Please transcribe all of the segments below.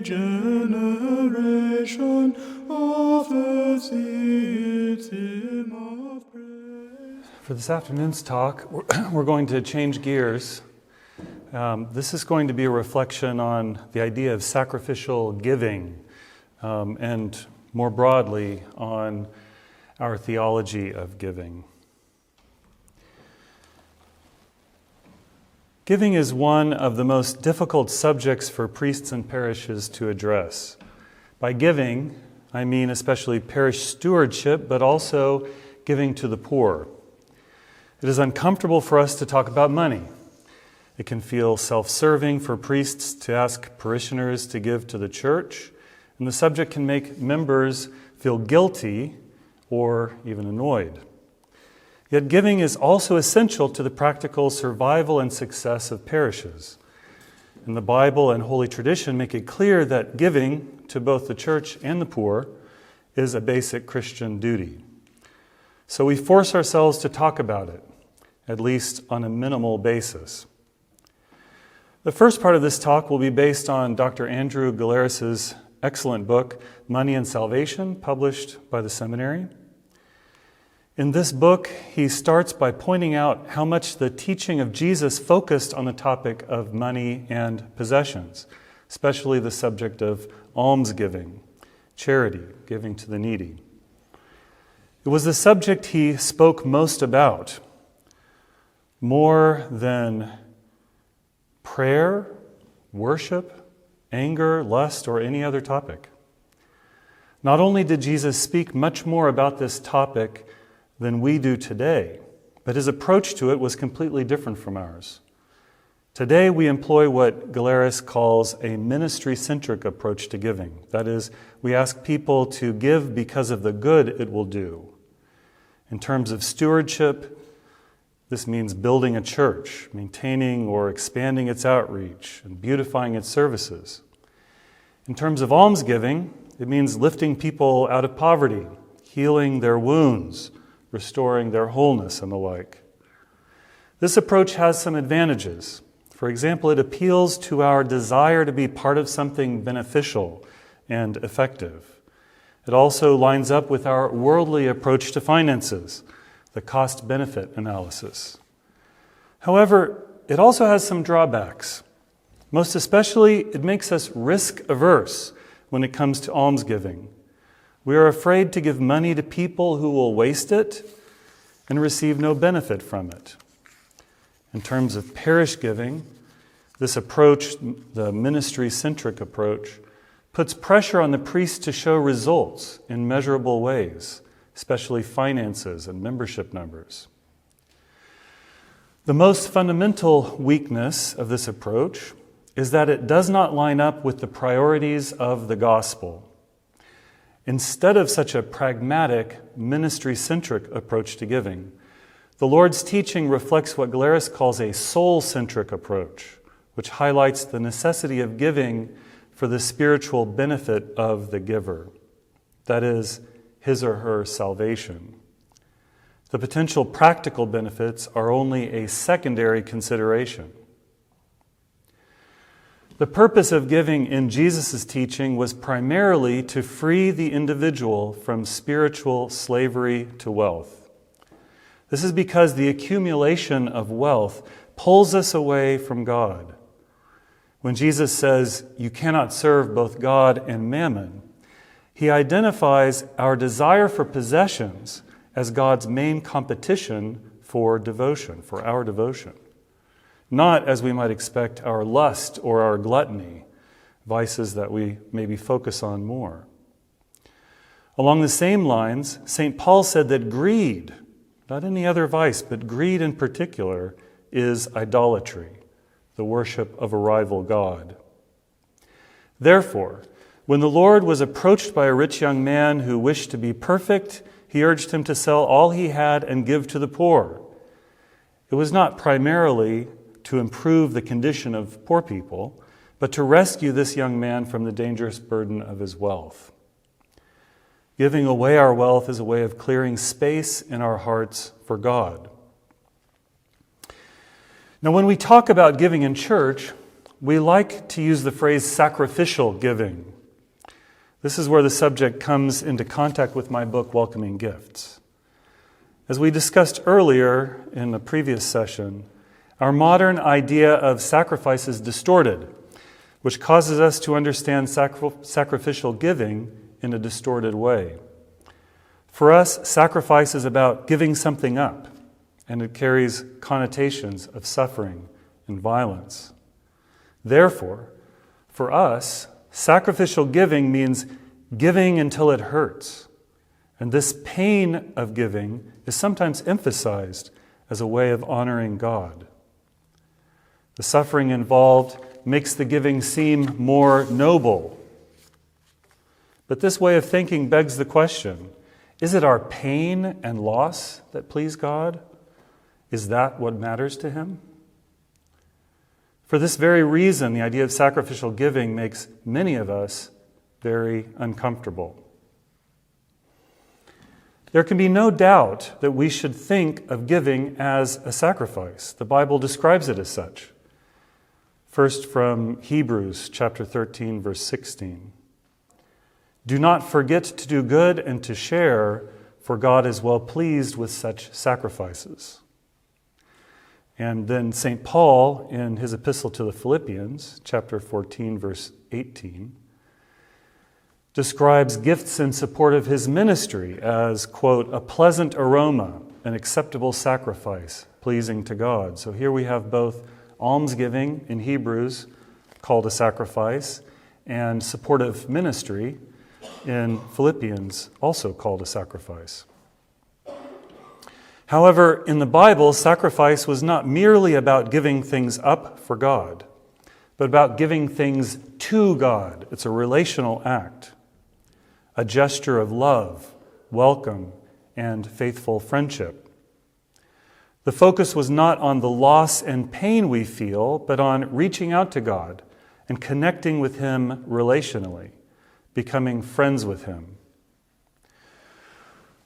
generation offers its hymn of praise. For this afternoon's talk, we're going to change gears. This is going to be a reflection on the idea of sacrificial giving, and more broadly on our theology of giving. Giving is one of the most difficult subjects for priests and parishes to address. By giving, I mean especially parish stewardship, but also giving to the poor. It is uncomfortable for us to talk about money. It can feel self-serving for priests to ask parishioners to give to the church, and the subject can make members feel guilty or even annoyed. Yet giving is also essential to the practical survival and success of parishes. And the Bible and Holy Tradition make it clear that giving to both the church and the poor is a basic Christian duty. So we force ourselves to talk about it, at least on a minimal basis. The first part of this talk will be based on Dr. Andrew Galeris's excellent book, Money and Salvation, published by the seminary. In this book, he starts by pointing out how much the teaching of Jesus focused on the topic of money and possessions, especially the subject of almsgiving, charity, giving to the needy. It was the subject he spoke most about, more than prayer, worship, anger, lust, or any other topic. Not only did Jesus speak much more about this topic than we do today, but his approach to it was completely different from ours. Today we employ what Galeris calls a ministry-centric approach to giving. That is, we ask people to give because of the good it will do. In terms of stewardship, this means building a church, maintaining or expanding its outreach, and beautifying its services. In terms of almsgiving, it means lifting people out of poverty, healing their wounds, restoring their wholeness, and the like. This approach has some advantages. For example, it appeals to our desire to be part of something beneficial and effective. It also lines up with our worldly approach to finances, the cost-benefit analysis. However, it also has some drawbacks. Most especially, it makes us risk-averse when it comes to almsgiving. We are afraid to give money to people who will waste it and receive no benefit from it. In terms of parish giving, this approach, the ministry-centric approach, puts pressure on the priest to show results in measurable ways, especially finances and membership numbers. The most fundamental weakness of this approach is that it does not line up with the priorities of the gospel. Instead of such a pragmatic, ministry-centric approach to giving, the Lord's teaching reflects what Galeris calls a soul-centric approach, which highlights the necessity of giving for the spiritual benefit of the giver, that is, his or her salvation. The potential practical benefits are only a secondary consideration. The purpose of giving in Jesus' teaching was primarily to free the individual from spiritual slavery to wealth. This is because the accumulation of wealth pulls us away from God. When Jesus says, "You cannot serve both God and mammon," he identifies our desire for possessions as God's main competition for devotion, for our devotion. Not, as we might expect, our lust or our gluttony, vices that we maybe focus on more. Along the same lines, St. Paul said that greed, not any other vice, but greed in particular, is idolatry, the worship of a rival god. Therefore, when the Lord was approached by a rich young man who wished to be perfect, he urged him to sell all he had and give to the poor. It was not primarily to improve the condition of poor people, but to rescue this young man from the dangerous burden of his wealth. Giving away our wealth is a way of clearing space in our hearts for God. Now, when we talk about giving in church, we like to use the phrase sacrificial giving. This is where the subject comes into contact with my book, Welcoming Gifts. As we discussed earlier in the previous session, our modern idea of sacrifice is distorted, which causes us to understand sacrificial giving in a distorted way. For us, sacrifice is about giving something up, and it carries connotations of suffering and violence. Therefore, for us, sacrificial giving means giving until it hurts. And this pain of giving is sometimes emphasized as a way of honoring God. The suffering involved makes the giving seem more noble. But this way of thinking begs the question, is it our pain and loss that please God? Is that what matters to Him? For this very reason, the idea of sacrificial giving makes many of us very uncomfortable. There can be no doubt that we should think of giving as a sacrifice. The Bible describes it as such. First from Hebrews chapter 13, verse 16. Do not forget to do good and to share, for God is well pleased with such sacrifices. And then St. Paul, in his epistle to the Philippians, chapter 14, verse 18, describes gifts in support of his ministry as, quote, a pleasant aroma, an acceptable sacrifice, pleasing to God. So here we have both almsgiving in Hebrews, called a sacrifice, and supportive ministry in Philippians, also called a sacrifice. However, in the Bible, sacrifice was not merely about giving things up for God, but about giving things to God. It's a relational act, a gesture of love, welcome, and faithful friendship. The focus was not on the loss and pain we feel, but on reaching out to God and connecting with Him relationally, becoming friends with Him.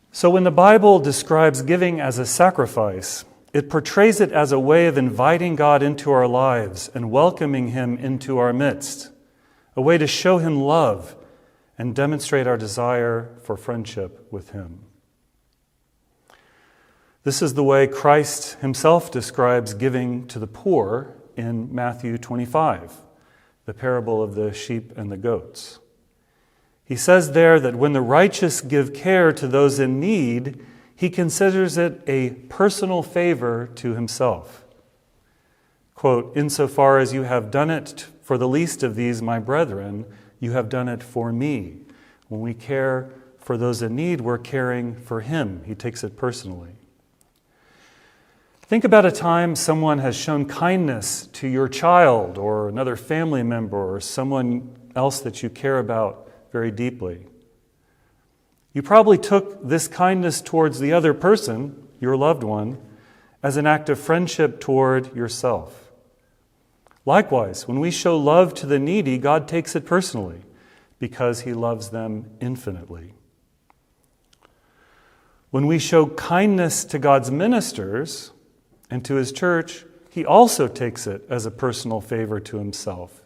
So when the Bible describes giving as a sacrifice, it portrays it as a way of inviting God into our lives and welcoming Him into our midst, a way to show Him love and demonstrate our desire for friendship with Him. This is the way Christ Himself describes giving to the poor in Matthew 25, the parable of the sheep and the goats. He says there that when the righteous give care to those in need, He considers it a personal favor to Himself. Quote, insofar as you have done it for the least of these, my brethren, you have done it for me. When we care for those in need, we're caring for Him. He takes it personally. Think about a time someone has shown kindness to your child or another family member or someone else that you care about very deeply. You probably took this kindness towards the other person, your loved one, as an act of friendship toward yourself. Likewise, when we show love to the needy, God takes it personally because He loves them infinitely. When we show kindness to God's ministers and to His church, He also takes it as a personal favor to Himself.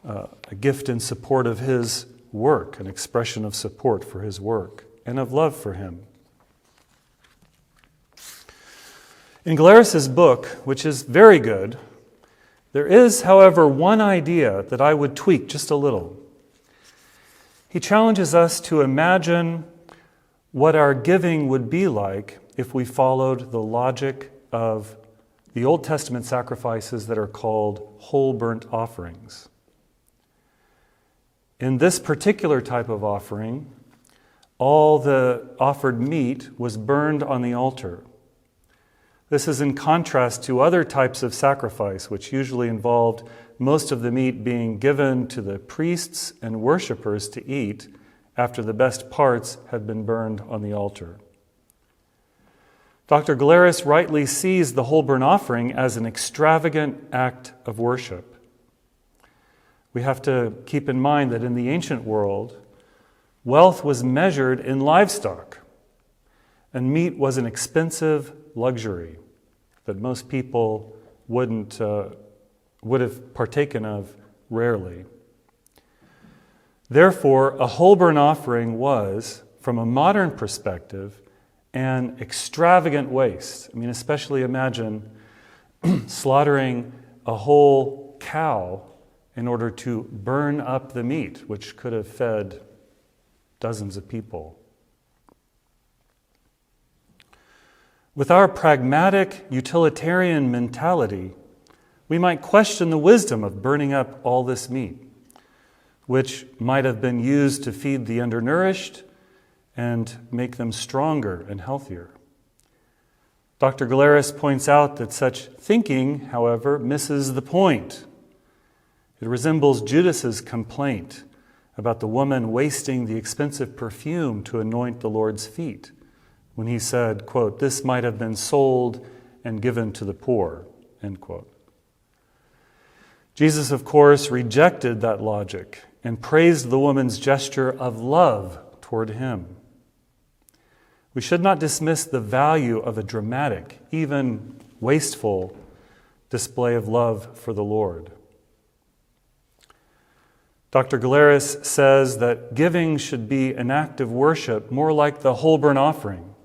A gift in support of His work, an expression of support for His work and of love for Him. In Galeris's book, which is very good, there is, however, one idea that I would tweak just a little. He challenges us to imagine what our giving would be like if we followed the logic of the Old Testament sacrifices that are called whole burnt offerings. In this particular type of offering, all the offered meat was burned on the altar. This is in contrast to other types of sacrifice, which usually involved most of the meat being given to the priests and worshipers to eat after the best parts had been burned on the altar. Dr. Galeris rightly sees the whole burnt offering as an extravagant act of worship. We have to keep in mind that in the ancient world, wealth was measured in livestock, and meat was an expensive luxury that most people wouldn't would have partaken of rarely. Therefore, a whole burnt offering was, from a modern perspective, an extravagant waste. I mean, especially imagine slaughtering a whole cow in order to burn up the meat, which could have fed dozens of people. With our pragmatic, utilitarian mentality, we might question the wisdom of burning up all this meat, which might have been used to feed the undernourished and make them stronger and healthier. Dr. Galeris points out that such thinking, however, misses the point. It resembles Judas's complaint about the woman wasting the expensive perfume to anoint the Lord's feet, when he said, quote, "This might have been sold and given to the poor," end quote. Jesus, of course, rejected that logic and praised the woman's gesture of love toward him. We should not dismiss the value of a dramatic, even wasteful, display of love for the Lord. Dr. Galeris says that giving should be an act of worship more like the whole burnt offering.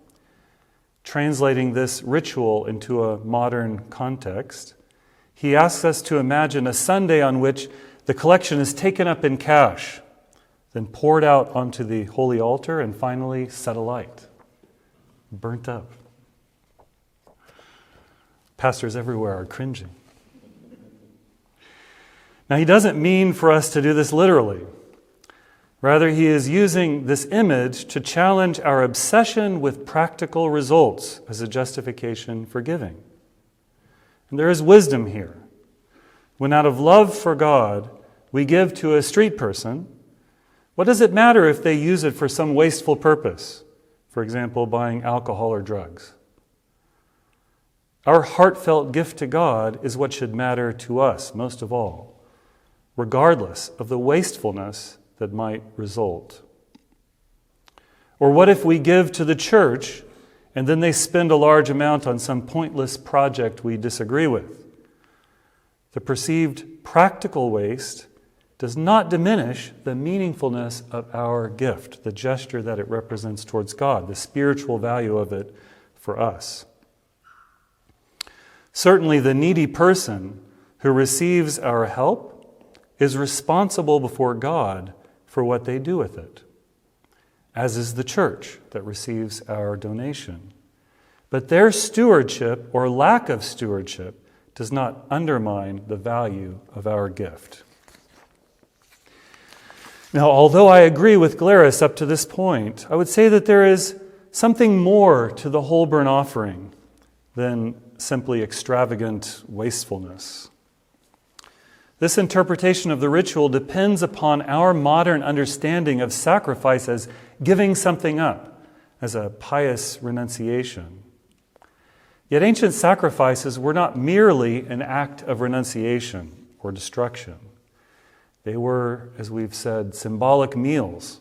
Translating this ritual into a modern context, he asks us to imagine a Sunday on which the collection is taken up in cash, then poured out onto the holy altar, and finally set alight, burnt up. Pastors everywhere are cringing. Now, he doesn't mean for us to do this literally. Rather, he is using this image to challenge our obsession with practical results as a justification for giving. And there is wisdom here. When out of love for God, we give to a street person, what does it matter if they use it for some wasteful purpose? For example, buying alcohol or drugs. Our heartfelt gift to God is what should matter to us most of all, regardless of the wastefulness that might result. Or what if we give to the church and then they spend a large amount on some pointless project we disagree with? The perceived practical waste does not diminish the meaningfulness of our gift, the gesture that it represents towards God, the spiritual value of it for us. Certainly, the needy person who receives our help is responsible before God for what they do with it, as is the church that receives our donation. But their stewardship or lack of stewardship does not undermine the value of our gift. Now, although I agree with Galeris up to this point, I would say that there is something more to the whole burnt offering than simply extravagant wastefulness. This interpretation of the ritual depends upon our modern understanding of sacrifice as giving something up, as a pious renunciation. Yet ancient sacrifices were not merely an act of renunciation or destruction. They were, as we've said, symbolic meals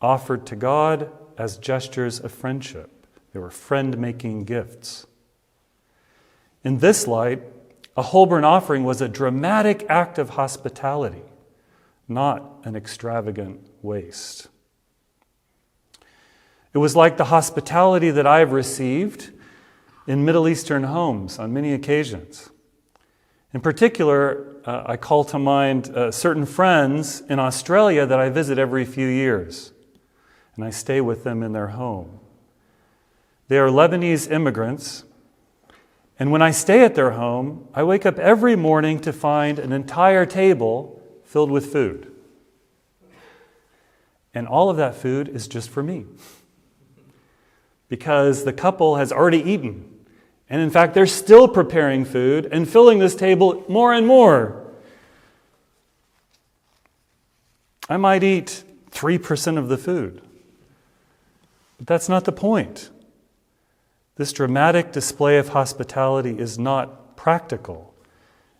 offered to God as gestures of friendship. They were friend-making gifts. In this light, a whole burnt offering was a dramatic act of hospitality, not an extravagant waste. It was like the hospitality that I've received in Middle Eastern homes on many occasions. In particular, I call to mind certain friends in Australia that I visit every few years, and I stay with them in their home. They are Lebanese immigrants, and when I stay at their home, I wake up every morning to find an entire table filled with food. And all of that food is just for me, because the couple has already eaten. And in fact, they're still preparing food and filling this table more and more. I might eat 3% of the food. But that's not the point. This dramatic display of hospitality is not practical.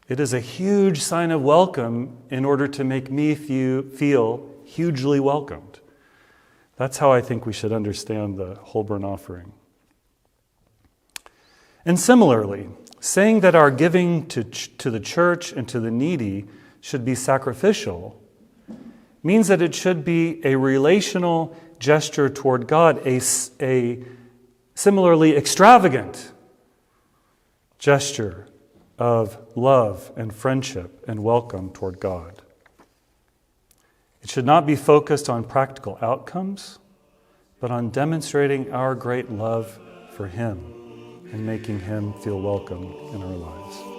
It is a huge sign of welcome in order to make me feel hugely welcomed. That's how I think we should understand the whole burnt offering. And similarly, Saying that our giving to the church and to the needy should be sacrificial means that it should be a relational gesture toward God, a similarly extravagant gesture of love and friendship and welcome toward God. It should not be focused on practical outcomes, but on demonstrating our great love for Him and making Him feel welcome in our lives.